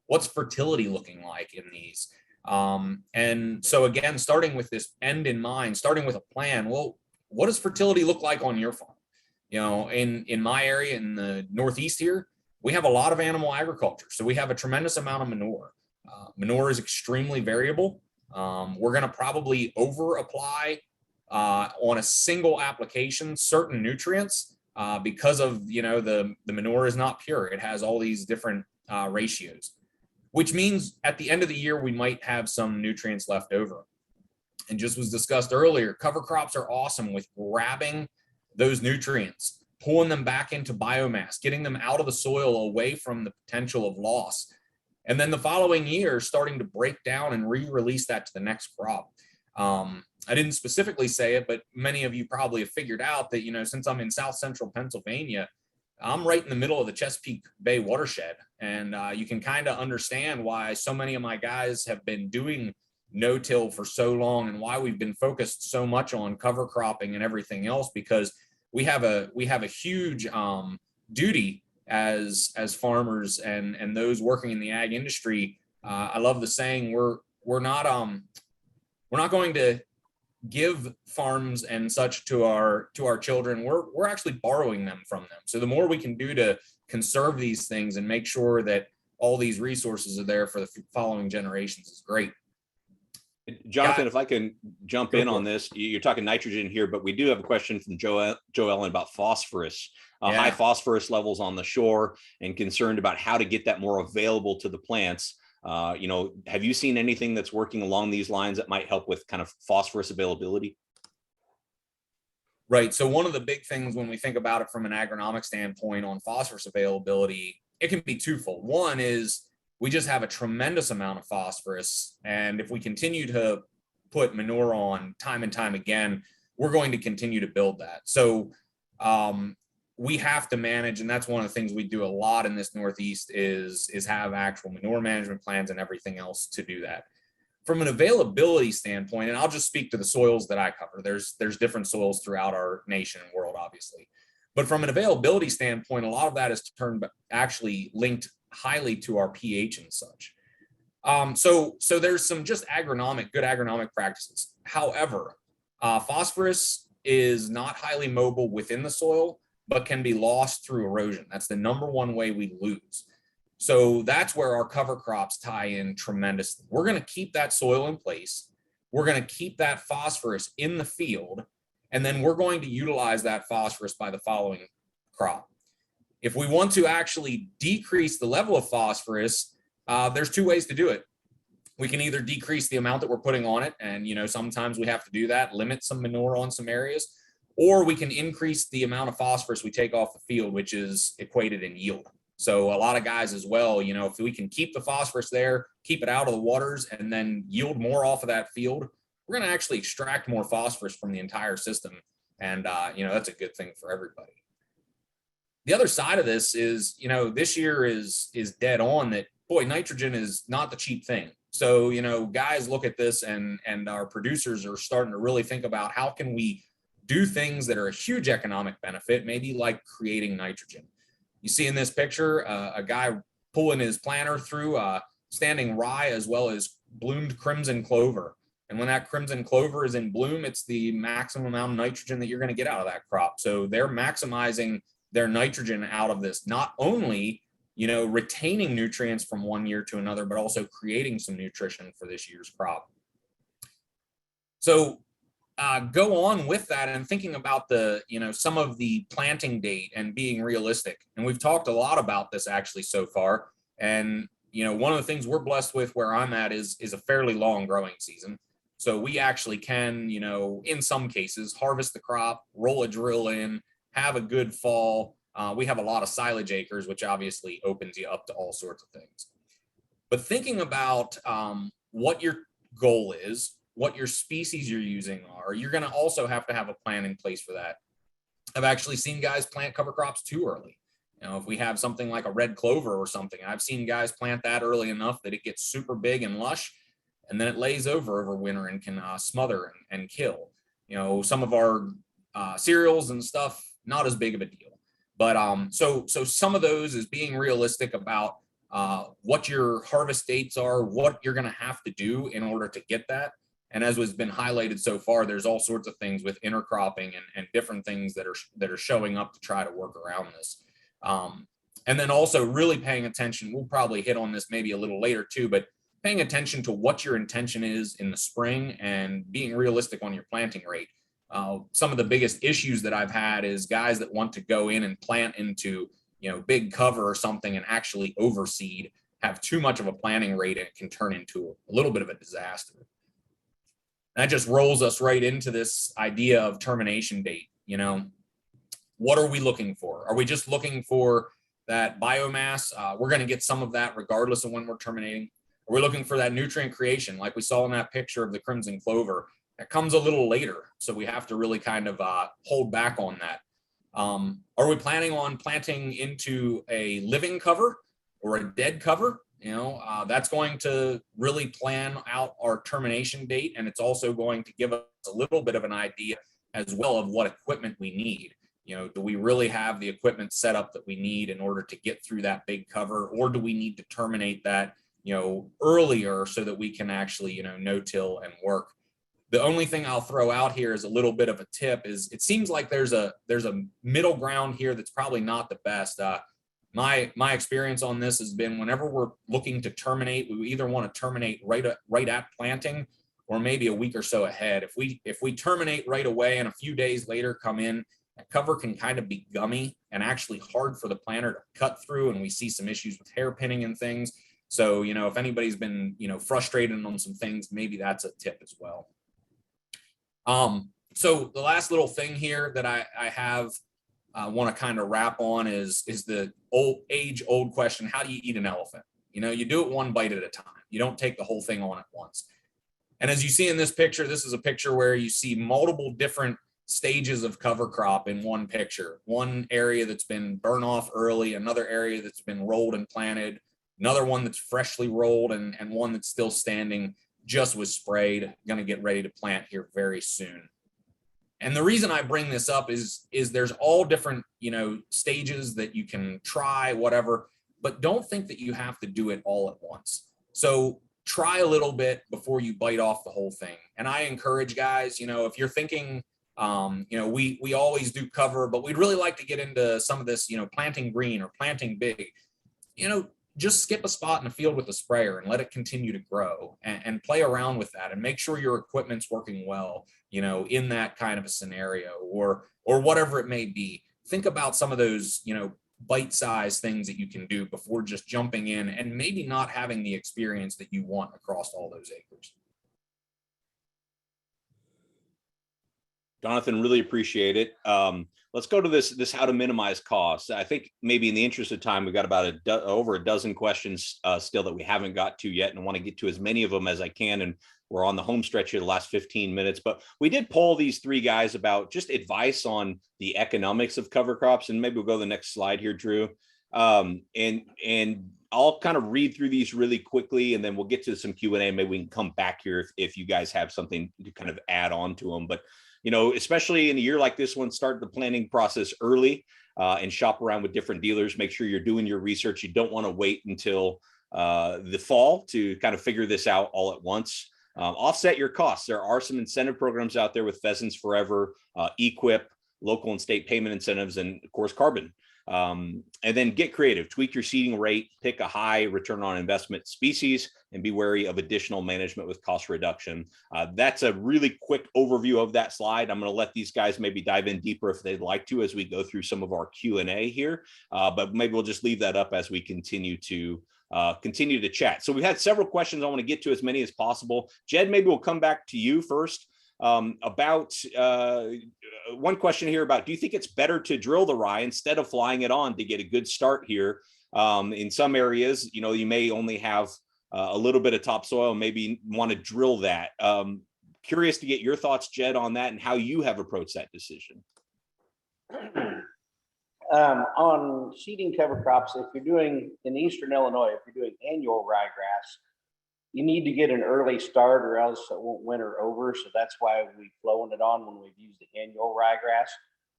what's fertility looking like in these? And so again, starting with this end in mind, starting with a plan, well, what does fertility look like on your farm? In my area in the Northeast here, we have a lot of animal agriculture. So we have a tremendous amount of manure. Manure is extremely variable. We're going to probably over apply on a single application certain nutrients because of, the manure is not pure. It has all these different ratios, which means at the end of the year, we might have some nutrients left over. And just was discussed earlier, cover crops are awesome with grabbing those nutrients, pulling them back into biomass, getting them out of the soil away from the potential of loss. And then the following year, starting to break down and re-release that to the next crop. I didn't specifically say it, but many of you probably have figured out that, since I'm in South Central Pennsylvania, I'm right in the middle of the Chesapeake Bay watershed. And you can kind of understand why so many of my guys have been doing no-till for so long and why we've been focused so much on cover cropping and everything else, because we have a huge duty as farmers and those working in the ag industry. I love the saying, we're not going to give farms and such to our children. We're actually borrowing them from them. So the more we can do to conserve these things and make sure that all these resources are there for the following generations is great. Jonathan, if I can jump in on this, you're talking nitrogen here, but we do have a question from Joe Ellen about phosphorus, high phosphorus levels on the shore, and concerned about how to get that more available to the plants. Have you seen anything that's working along these lines that might help with kind of phosphorus availability? Right. So one of the big things when we think about it from an agronomic standpoint on phosphorus availability, it can be twofold. One is we just have a tremendous amount of phosphorus. And if we continue to put manure on time and time again, we're going to continue to build that. So we have to manage, and that's one of the things we do a lot in this Northeast is have actual manure management plans and everything else to do that. From an availability standpoint, and I'll just speak to the soils that I cover. There's different soils throughout our nation and world, obviously. But from an availability standpoint, a lot of that is actually linked highly to our pH and such. So there's some just good agronomic practices. However, phosphorus is not highly mobile within the soil, but can be lost through erosion. That's the number one way we lose. So that's where our cover crops tie in tremendously. We're going to keep that soil in place. We're going to keep that phosphorus in the field. And then we're going to utilize that phosphorus by the following crop. If we want to actually decrease the level of phosphorus, there's two ways to do it. We can either decrease the amount that we're putting on it, and sometimes we have to do that, limit some manure on some areas, or we can increase the amount of phosphorus we take off the field, which is equated in yield. So a lot of guys as well, if we can keep the phosphorus there, keep it out of the waters, and then yield more off of that field, we're going to actually extract more phosphorus from the entire system. And, that's a good thing for everybody. The other side of this is, this year is dead on that, boy, nitrogen is not the cheap thing. So, guys look at this and our producers are starting to really think about how can we do things that are a huge economic benefit, maybe like creating nitrogen. You see in this picture, a guy pulling his planter through standing rye as well as bloomed crimson clover. And when that crimson clover is in bloom, it's the maximum amount of nitrogen that you're going to get out of that crop. So they're maximizing their nitrogen out of this, not only retaining nutrients from one year to another, but also creating some nutrition for this year's crop. So go on with that and thinking about the, some of the planting date and being realistic. And we've talked a lot about this actually so far. And, one of the things we're blessed with where I'm at is a fairly long growing season. So we actually can, in some cases, harvest the crop, roll a drill in, have a good fall. We have a lot of silage acres, which obviously opens you up to all sorts of things. But thinking about what your goal is, what your species you're using are, you're going to also have to have a plan in place for that. I've actually seen guys plant cover crops too early. If we have something like a red clover or something, I've seen guys plant that early enough that it gets super big and lush, and then it lays over winter and can smother and kill. Some of our cereals and stuff, not as big of a deal. But so some of those is being realistic about what your harvest dates are, what you're going to have to do in order to get that. And as has been highlighted so far, there's all sorts of things with intercropping and different things that are showing up to try to work around this. And then also really paying attention, we'll probably hit on this maybe a little later too, but paying attention to what your intention is in the spring and being realistic on your planting rate. Some of the biggest issues that I've had is guys that want to go in and plant into, big cover or something and actually overseed, have too much of a planting rate and it can turn into a little bit of a disaster. That just rolls us right into this idea of termination date. What are we looking for? Are we just looking for that biomass? We're going to get some of that regardless of when we're terminating. Are we looking for that nutrient creation like we saw in that picture of the crimson clover? That comes a little later, so we have to really kind of hold back on that. Are we planning on planting into a living cover or a dead cover? That's going to really plan out our termination date, and it's also going to give us a little bit of an idea as well of what equipment we need. Do we really have the equipment set up that we need in order to get through that big cover, or do we need to terminate that, earlier so that we can actually, no-till and work? The only thing I'll throw out here is a little bit of a tip is it seems like there's a middle ground here that's probably not the best. My experience on this has been whenever we're looking to terminate, we either want to terminate right at planting or maybe a week or so ahead. If we terminate right away and a few days later come in, that cover can kind of be gummy and actually hard for the planter to cut through, and we see some issues with hairpinning and things. So, if anybody's been, frustrated on some things, maybe that's a tip as well. So the last little thing here that I have want to kind of wrap on is the age-old question: how do you eat an elephant? You do it one bite at a time. You don't take the whole thing on at once. And as you see in this picture, this is a picture where you see multiple different stages of cover crop in one picture. One area that's been burn off early, another area that's been rolled and planted, another one that's freshly rolled, and one that's still standing, just was sprayed, going to get ready to plant here very soon. And the reason I bring this up is there's all different, stages that you can try, whatever, but don't think that you have to do it all at once. So try a little bit before you bite off the whole thing. And I encourage guys, if you're thinking, we always do cover, but we'd really like to get into some of this, planting green or planting big, just skip a spot in the field with a sprayer and let it continue to grow, and play around with that and make sure your equipment's working well, in that kind of a scenario, or whatever it may be. Think about some of those, bite-sized things that you can do before just jumping in and maybe not having the experience that you want across all those acres. Jonathan, really appreciate it. Let's go to this how to minimize costs. I think maybe in the interest of time, we've got about over a dozen questions still that we haven't got to yet, and I want to get to as many of them as I can. And we're on the home stretch here the last 15 minutes, but we did poll these three guys about just advice on the economics of cover crops. And maybe we'll go to the next slide here, Drew. And I'll kind of read through these really quickly, and then we'll get to some Q&A. Maybe we can come back here if you guys have something to kind of add on to them. But especially in a year like this one, start the planning process early and shop around with different dealers. Make sure you're doing your research. You don't want to wait until the fall to kind of figure this out all at once. Offset your costs. There are some incentive programs out there with Pheasants Forever, Equip, local and state payment incentives, and of course, carbon. And then get creative, tweak your seeding rate, pick a high return on investment species, and be wary of additional management with cost reduction. That's a really quick overview of that slide. I'm going to let these guys maybe dive in deeper if they'd like to as we go through some of our Q&A here, but maybe we'll just leave that up as we continue to chat. So we've had several questions. I want to get to as many as possible. Jed, maybe we'll come back to you first. About one question here about, do you think it's better to drill the rye instead of flying it on to get a good start here? In some areas, you may only have a little bit of topsoil, maybe want to drill that. Curious to get your thoughts, Jed, on that and how you have approached that decision. On seeding cover crops, if you're doing in Eastern Illinois, if you're doing annual ryegrass, you need to get an early start or else it won't winter over. So that's why we've flown it on when we've used the annual ryegrass.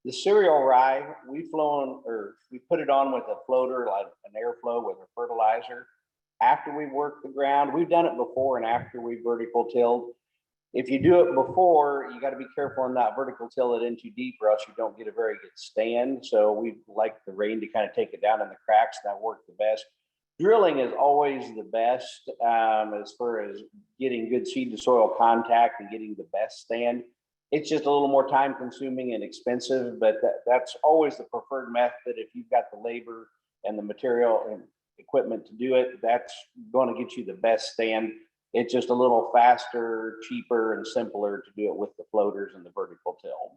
The cereal rye, we put it on with a floater, like an airflow with a fertilizer. After we work the ground, we've done it before and after we vertical tilled. If you do it before, you got to be careful and not vertical till it in too deep or else you don't get a very good stand. So we like the rain to kind of take it down in the cracks. That worked the best. Drilling is always the best as far as getting good seed to soil contact and getting the best stand. It's just a little more time consuming and expensive, but that's always the preferred method. If you've got the labor and the material and equipment to do it, that's going to get you the best stand. It's just a little faster, cheaper, and simpler to do it with the floaters and the vertical till.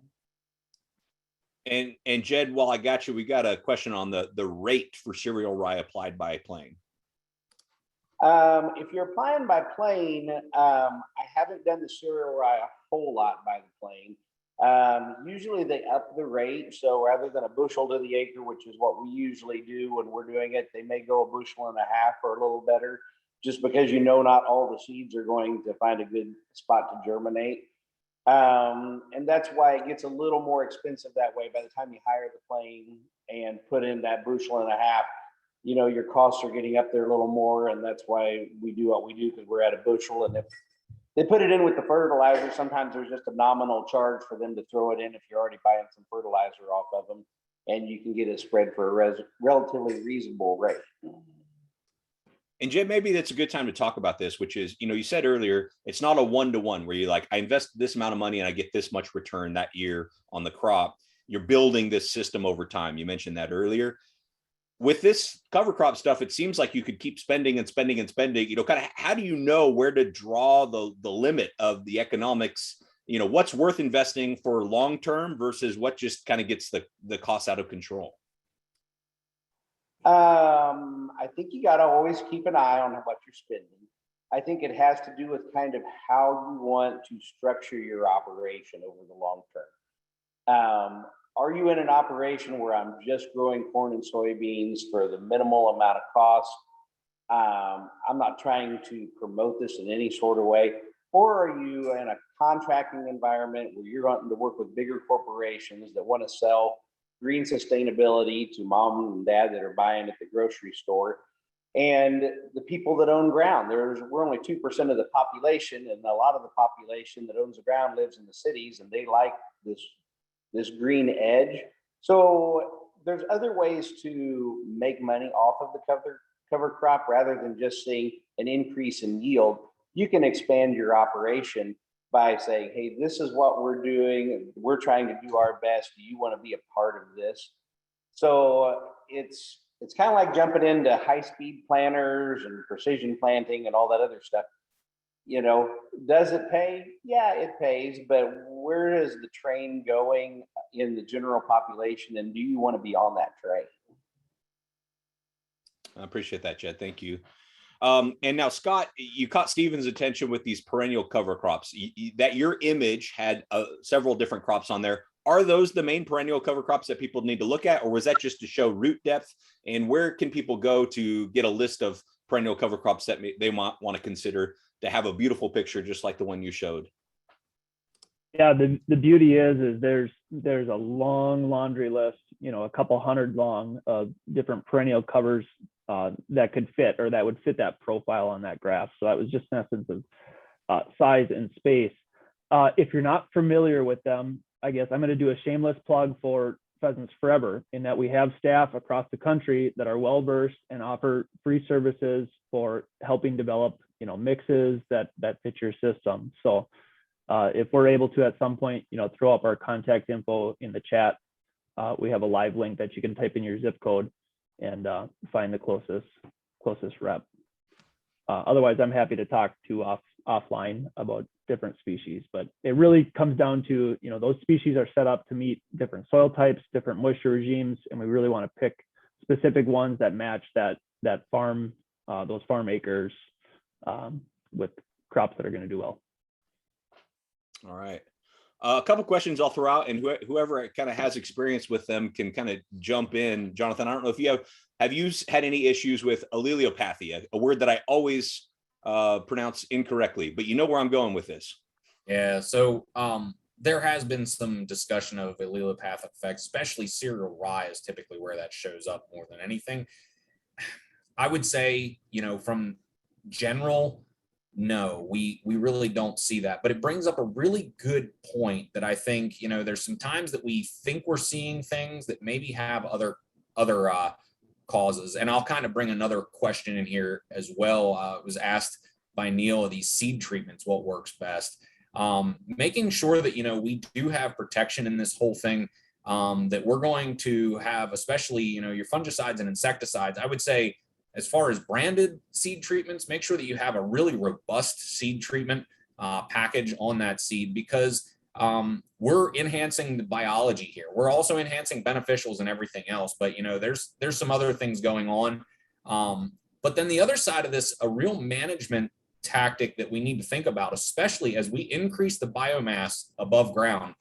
And Jed, while I got you, we got a question on the rate for cereal rye applied by plane. If you're applying by plane, I haven't done the cereal rye a whole lot by the plane. Usually they up the rate. So rather than a bushel to the acre, which is what we usually do when we're doing it, they may go a bushel and a half or a little better, just because not all the seeds are going to find a good spot to germinate. And that's why it gets a little more expensive that way. By the time you hire the plane and put in that bushel and a half, your costs are getting up there a little more. And that's why we do what we do, because we're at a bushel. And if they put it in with the fertilizer, sometimes there's just a nominal charge for them to throw it in if you're already buying some fertilizer off of them. And you can get it spread for a relatively reasonable rate. And Jed, maybe that's a good time to talk about this, which is, you said earlier, it's not a one-to-one where you're like, I invest this amount of money and I get this much return that year on the crop. You're building this system over time. You mentioned that earlier. With this cover crop stuff, it seems like you could keep spending and spending and spending. Kind of how do you know where to draw the limit of the economics? What's worth investing for long-term versus what just kind of gets the costs out of control? I think you got to always keep an eye on what you're spending. I think it has to do with kind of how you want to structure your operation over the long term. Are you in an operation where I'm just growing corn and soybeans for the minimal amount of cost? I'm not trying to promote this in any sort of way. Or are you in a contracting environment where you're wanting to work with bigger corporations that want to sell green sustainability to mom and dad that are buying at the grocery store, and the people that own ground? We're only 2% of the population, and a lot of the population that owns the ground lives in the cities, and they like this green edge. So there's other ways to make money off of the cover crop, rather than just seeing an increase in yield, you can expand your operation by saying, hey, this is what we're doing. We're trying to do our best. Do you want to be a part of this? So it's kind of like jumping into high-speed planters and precision planting and all that other stuff. You know, does it pay? Yeah, it pays, but where is the train going in the general population, and do you want to be on that train? I appreciate that, Jed. Thank you. And now, Scott, you caught Stephen's attention with these perennial cover crops. That your image had several different crops on there. Are those the main perennial cover crops that people need to look at, or was that just to show root depth? And where can people go to get a list of perennial cover crops that they might want to consider to have a beautiful picture just like the one you showed? Yeah, the beauty is there's a long laundry list, you know, a couple hundred long of different perennial covers that could fit, or that would fit that profile on that graph. So that was just an essence of size and space. If you're not familiar with them, I guess I'm going to do a shameless plug for Pheasants Forever, in that we have staff across the country that are well versed and offer free services for helping develop, you know, mixes that fit your system. So if we're able to at some point, you know, throw up our contact info in the chat, we have a live link that you can type in your zip code and find the closest rep. Otherwise, I'm happy to talk to offline about different species, but it really comes down to, you know, those species are set up to meet different soil types, different moisture regimes, and we really want to pick specific ones that match that farm, those farm acres with crops that are going to do well. All right. A couple questions I'll throw out, and whoever kind of has experience with them can kind of jump in. Jonathan, I don't know if you have you had any issues with allelopathy, a word that I always pronounce incorrectly, but you know where I'm going with this. Yeah, so there has been some discussion of allelopathic effects, especially cereal rye is typically where that shows up more than anything. I would say, you know, from general, no, we really don't see that, but it brings up a really good point that I think, you know, there's some times that we think we're seeing things that maybe have other causes. And I'll kind of bring another question in here as well. It was asked by Neil of these seed treatments, what works best. Making sure that, you know, we do have protection in this whole thing, that we're going to have, especially, you know, your fungicides and insecticides. I would say, as far as branded seed treatments, make sure that you have a really robust seed treatment package on that seed, because we're enhancing the biology here. We're also enhancing beneficials and everything else, but you know, there's some other things going on. But then the other side of this, a real management tactic that we need to think about, especially as we increase the biomass above ground,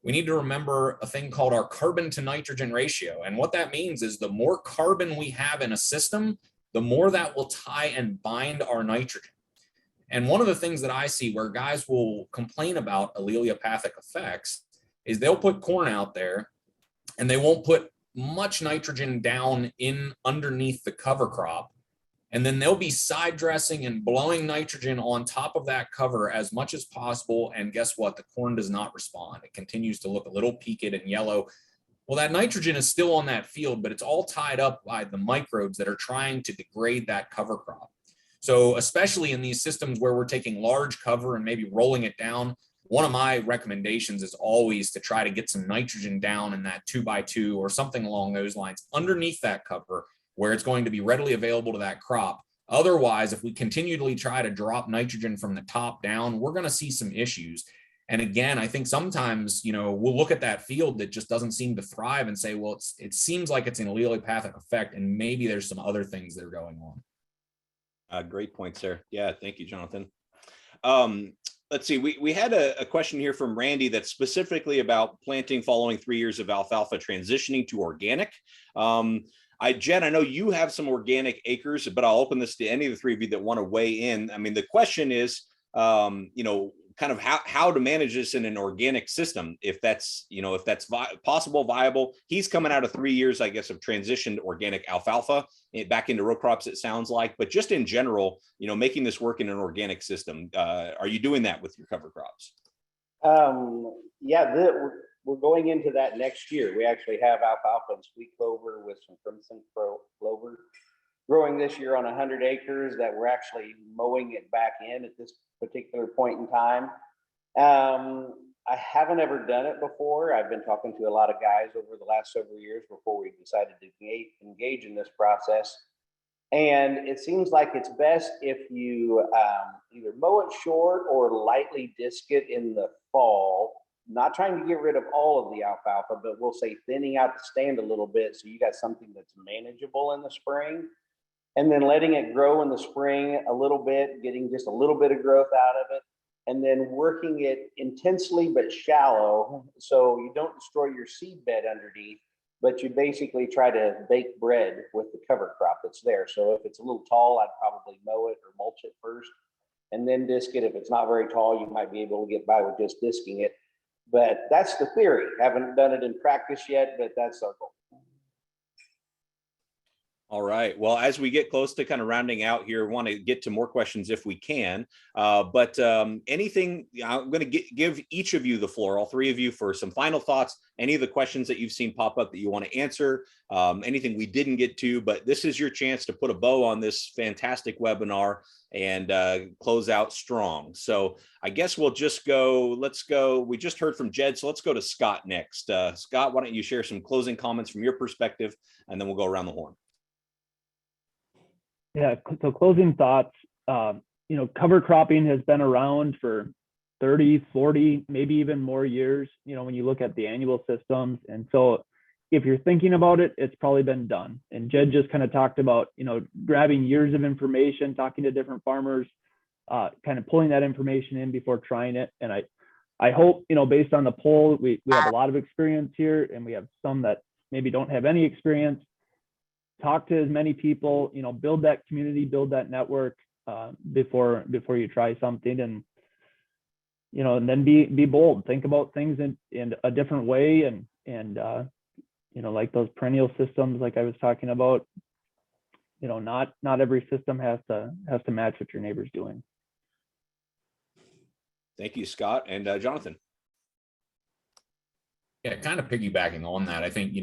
we need to remember a thing called our carbon to nitrogen ratio. And what that means is the more carbon we have in a system, the more that will tie and bind our nitrogen. And one of the things that I see where guys will complain about allelopathic effects is they'll put corn out there and they won't put much nitrogen down in underneath the cover crop. And then they'll be side dressing and blowing nitrogen on top of that cover as much as possible. And guess what? The corn does not respond. It continues to look a little peaked and yellow. Well, that nitrogen is still on that field, but it's all tied up by the microbes that are trying to degrade that cover crop. So especially in these systems where we're taking large cover and maybe rolling it down, one of my recommendations is always to try to get some nitrogen down in that 2x2 or something along those lines underneath that cover, where it's going to be readily available to that crop. Otherwise, if we continually try to drop nitrogen from the top down, we're going to see some issues. And again, I think sometimes, you know, we'll look at that field that just doesn't seem to thrive and say, well, it seems like it's an allelopathic effect, and maybe there's some other things that are going on. Great points there. Yeah, thank you, Jonathan. Let's see, we had a question here from Randy that's specifically about planting following 3 years of alfalfa transitioning to organic. Jen, I know you have some organic acres, but I'll open this to any of the three of you that want to weigh in. I mean, the question is, you know, kind of how to manage this in an organic system, if that's, you know, if that's possible, viable. He's coming out of 3 years, I guess, of transitioned organic alfalfa back into row crops, it sounds like. But just in general, you know, making this work in an organic system, are you doing that with your cover crops? Yeah, we're going into that next year. We actually have alfalfa and sweet clover with some crimson clover. growing this year on 100 acres that we're actually mowing it back in at this particular point in time. I haven't ever done it before. I've been talking to a lot of guys over the last several years before we decided to engage in this process. And it seems like it's best if you either mow it short or lightly disc it in the fall, not trying to get rid of all of the alfalfa, but we'll say thinning out the stand a little bit so you got something that's manageable in the spring. And then letting it grow in the spring a little bit, getting just a little bit of growth out of it, and then working it intensely but shallow so you don't destroy your seed bed underneath, but you basically try to bake bread with the cover crop that's there. So if it's a little tall, I'd probably mow it or mulch it first and then disc it. If it's not very tall, you might be able to get by with just disking it. But that's the theory. Haven't done it in practice yet, but that's our goal. All right. Well, as we get close to kind of rounding out here, want to get to more questions if we can. But anything, I'm going to give each of you the floor, all three of you, for some final thoughts. Any of the questions that you've seen pop up that you want to answer, anything we didn't get to, but this is your chance to put a bow on this fantastic webinar and close out strong. So I guess we'll just go, let's go. We just heard from Jed, so let's go to Scott next. Scott, why don't you share some closing comments from your perspective, and then we'll go around the horn. Yeah, so closing thoughts, cover cropping has been around for 30, 40, maybe even more years, when you look at the annual systems. And so if you're thinking about it, it's probably been done. And Jed just kind of talked about, grabbing years of information, talking to different farmers, kind of pulling that information in before trying it. And I hope, based on the poll, we have a lot of experience here, and we have some that maybe don't have any experience. Talk to as many people, build that community, build that network before you try something, and then be bold. Think about things in a different way, and like those perennial systems, like I was talking about. Not every system has to match what your neighbor's doing. Thank you, Scott. And Jonathan. Yeah, kind of piggybacking on that, I think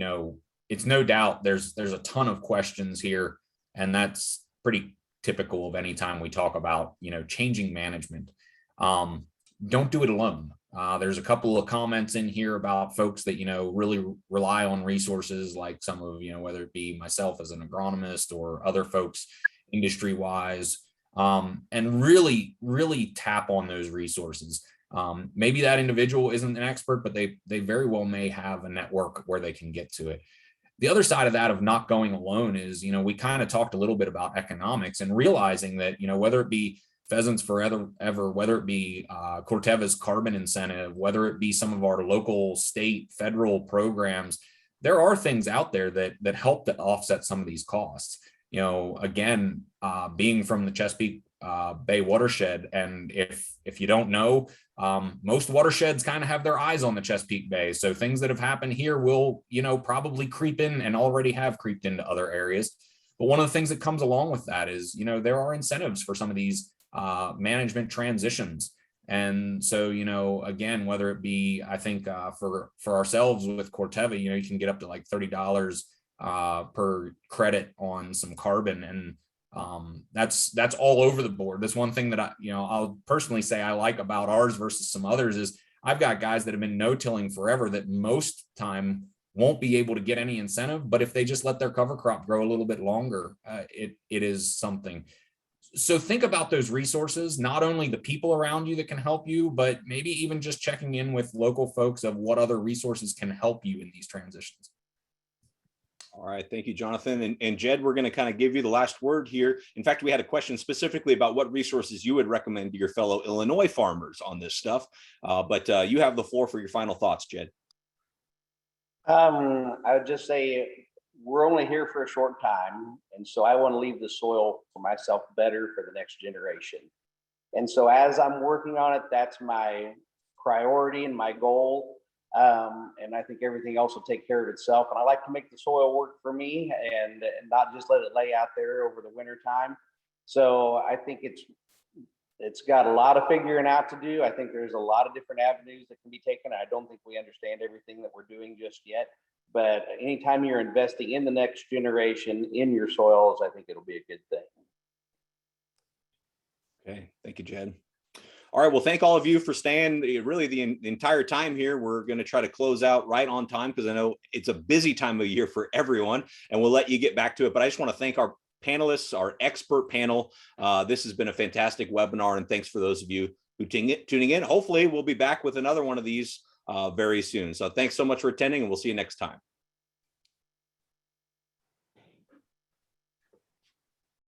it's no doubt there's a ton of questions here, and that's pretty typical of any time we talk about changing management. Don't do it alone. There's a couple of comments in here about folks that really rely on resources, like some of whether it be myself as an agronomist or other folks industry wise, and really tap on those resources. Maybe that individual isn't an expert, but they very well may have a network where they can get to it. The other side of that of not going alone is, we kind of talked a little bit about economics and realizing that, whether it be Pheasants Forever, whether it be Corteva's carbon incentive, whether it be some of our local, state, federal programs, there are things out there that help to offset some of these costs. Again, being from the Chesapeake Bay watershed, and if you don't know, most watersheds kind of have their eyes on the Chesapeake Bay. So things that have happened here will, probably creep in and already have creeped into other areas. But one of the things that comes along with that is, there are incentives for some of these management transitions. And so, again, whether it be, I think for ourselves with Corteva, you can get up to like $30 per credit on some carbon. And that's all over the board. That's one thing that I'll personally say I like about ours versus some others is I've got guys that have been no-tilling forever that most time won't be able to get any incentive, but if they just let their cover crop grow a little bit longer, it is something. So think about those resources, not only the people around you that can help you, but maybe even just checking in with local folks of what other resources can help you in these transitions. All right. Thank you, Jonathan. And Jed, we're going to kind of give you the last word here. In fact, we had a question specifically about what resources you would recommend to your fellow Illinois farmers on this stuff. But you have the floor for your final thoughts, Jed. I would just say we're only here for a short time. And so I want to leave the soil for myself better for the next generation. And so as I'm working on it, that's my priority and my goal. And I think everything else will take care of itself. And I like to make the soil work for me and not just let it lay out there over the winter time. So I think it's got a lot of figuring out to do. I think there's a lot of different avenues that can be taken. I don't think we understand everything that we're doing just yet, But anytime you're investing in the next generation in your soils, I think it'll be a good thing. Okay, thank you, Jed. All right, well, thank all of you for staying really the entire time here. We're going to try to close out right on time because I know it's a busy time of year for everyone, and we'll let you get back to it. But I just want to thank our panelists, our expert panel. This has been a fantastic webinar, and thanks for those of you who tuning in. Hopefully, we'll be back with another one of these very soon. So thanks so much for attending, and we'll see you next time.